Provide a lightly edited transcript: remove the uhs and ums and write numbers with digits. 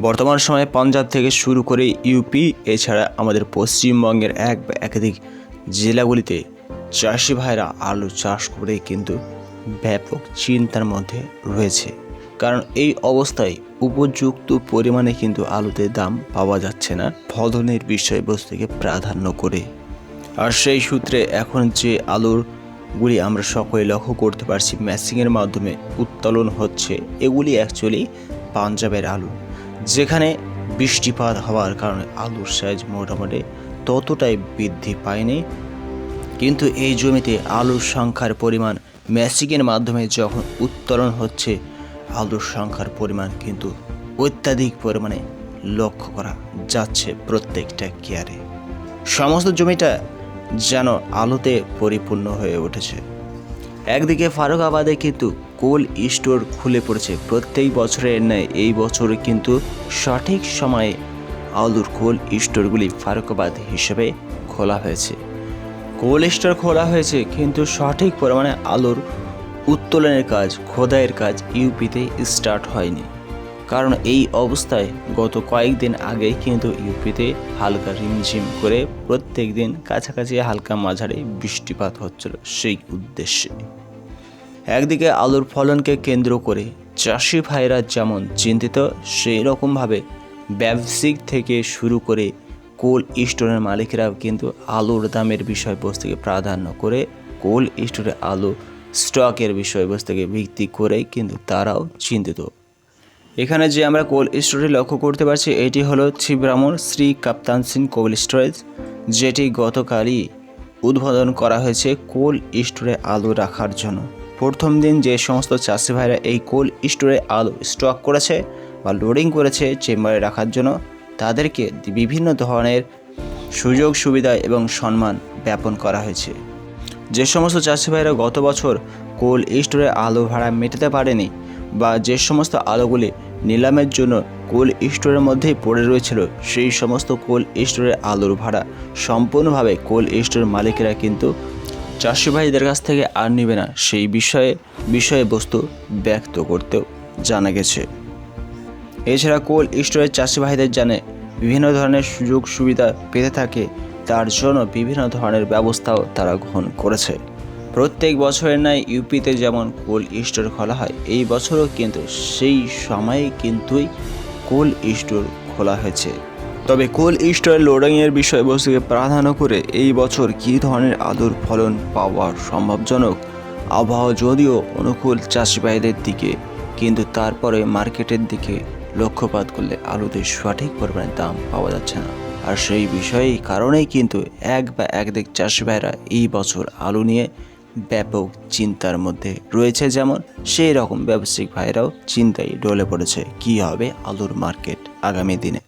বর্তমান সময়ে পাঞ্জাব থেকে শুরু করে ইউপি এছাড়া আমাদের পশ্চিমবঙ্গের এক বা একাধিক জেলাগুলিতে চাষি ভাইরা আলু চাষ করে কিন্তু ব্যাপক চিন্তার মধ্যে রয়েছে। কারণ এই অবস্থায় উপযুক্ত পরিমাণে কিন্তু আলুতে দাম পাওয়া যাচ্ছে না ফলনের বিষয়বস্তুকে প্রাধান্য করে। আর সেই সূত্রে এখন যে আলুরগুলি আমরা সকলে লক্ষ্য করতে পারছি মেশিনের মাধ্যমে উত্তোলন হচ্ছে, এগুলি অ্যাকচুয়ালি পাঞ্জাবের আলু, যেখানে বৃষ্টিপাত হওয়ার কারণে আলুর সাইজ মোটামুটি ততটাই বৃদ্ধি পায়নি। কিন্তু এই জমিতে আলুর সংখ্যার পরিমাণ মেশিনের মাধ্যমে যখন উত্তোলন হচ্ছে, আলুর সংখ্যার পরিমাণ কিন্তু অত্যাধিক পরিমাণে লক্ষ্য করা যাচ্ছে প্রত্যেকটা কেয়ারে। সমস্ত জমিটা যেন আলুতে পরিপূর্ণ হয়ে উঠেছে। একদিকে ফারুকাবাদে কিন্তু কোল্ড স্টোর খুলে পড়েছে প্রত্যেক বছরের ন্যায়। এই বছর কিন্তু সঠিক সময়ে আলুর কোল্ড স্টোরগুলি ফারুকাবাদ হিসেবে খোলা হয়েছে। কোল্ড স্টোর খোলা হয়েছে কিন্তু সঠিক পরিমাণে আলুর উত্তোলনের কাজ, খোদাইয়ের কাজ ইউপিতে স্টার্ট হয়নি। কারণ এই অবস্থায় গত কয়েকদিন আগেই কিন্তু ইউপিতে হালকা রিমঝিম করে প্রত্যেক দিন কাছাকাছি হালকা মাঝারি বৃষ্টিপাত হচ্ছিল সেই উদ্দেশ্যে। একদিকে আলুর ফলনকে কেন্দ্র করে চাষি ভাইরা যেমন চিন্তিত, সেই রকমভাবে ব্যবসায়িক থেকে শুরু করে কোল্ড স্টোরের মালিকেরাও কিন্তু আলুর দামের বিষয়বস্তুকে প্রাধান্য করে কোল্ড স্টোরে আলু স্টকের বিষয়বস্তুকে ভিত্তি করে কিন্তু তারাও চিন্তিত। এখানে যে আমরা কোল্ড স্টোরে লক্ষ্য করতে পারছি, এটি হলো ছিবরামন শ্রী কাপ্তান সিং কোল্ড স্টোরেজ, যেটি গতকালই উদ্বোধন করা হয়েছে কোল্ড স্টোরে আলু রাখার জন্য। প্রথম দিন যে সমস্ত চাষি ভাইরা এই কোল্ড স্টোরে আলু স্টক করেছে বা লোডিং করেছে চেম্বারে রাখার জন্য, তাদেরকে বিভিন্ন ধরনের সুযোগ সুবিধা এবং সম্মান জ্ঞাপন করা হয়েছে। যে সমস্ত চাষি ভাইরা গত বছর কোল্ড স্টোরে আলু ভাড়া মেটাতে পারেনি বা যে সমস্ত আলুগুলি নিলামের জন্য কোল্ড স্টোরের মধ্যেই পড়ে রয়েছিল, সেই সমস্ত কোল্ড স্টোরের আলুর ভাড়া সম্পূর্ণভাবে কোল্ড স্টোরের মালিকেরা কিন্তু চাষি ভাইদের কাছ থেকে আর নেবে না, সেই বিষয়বস্তু ব্যক্ত করতেও জানা গেছে। এছাড়া কোল্ড স্টোরের চাষি ভাইদের জানে বিভিন্ন ধরনের সুযোগ সুবিধা পেতে থাকে, তার জন্য বিভিন্ন ধরনের ব্যবস্থাও তারা গ্রহণ করেছে। প্রত্যেক বছরের ন্যায় ইউপিতে যেমন কোল্ড স্টোর খোলা হয়, এই বছরও কিন্তু সেই সময়ে কিন্তুই কোল্ড স্টোর খোলা হয়েছে। তবে কোল্ড স্টোরের লোডিংয়ের বিষয়বস্তুকে প্রাধান্য করে এই বছর কী ধরনের আলুর ফলন পাওয়া সম্ভবজনক, আবহাওয়া যদিও অনুকূল চাষি ভাইদের দিকে, কিন্তু তারপরে মার্কেটের দিকে লক্ষ্যপাত করলে আলুতে সঠিক পরিমাণে দাম পাওয়া যাচ্ছে না। আর সেই বিষয়েই কারণেই কিন্তু এক বা একাধিক চাষি ভাইরা এই বছর আলু নিয়ে ব্যাপক চিন্তার মধ্যে রয়েছে। যেমন সেই রকম ব্যবসায়িক ভাইরাও চিন্তায় ডলে পড়েছে কী হবে আলুর মার্কেট আগামী দিনে।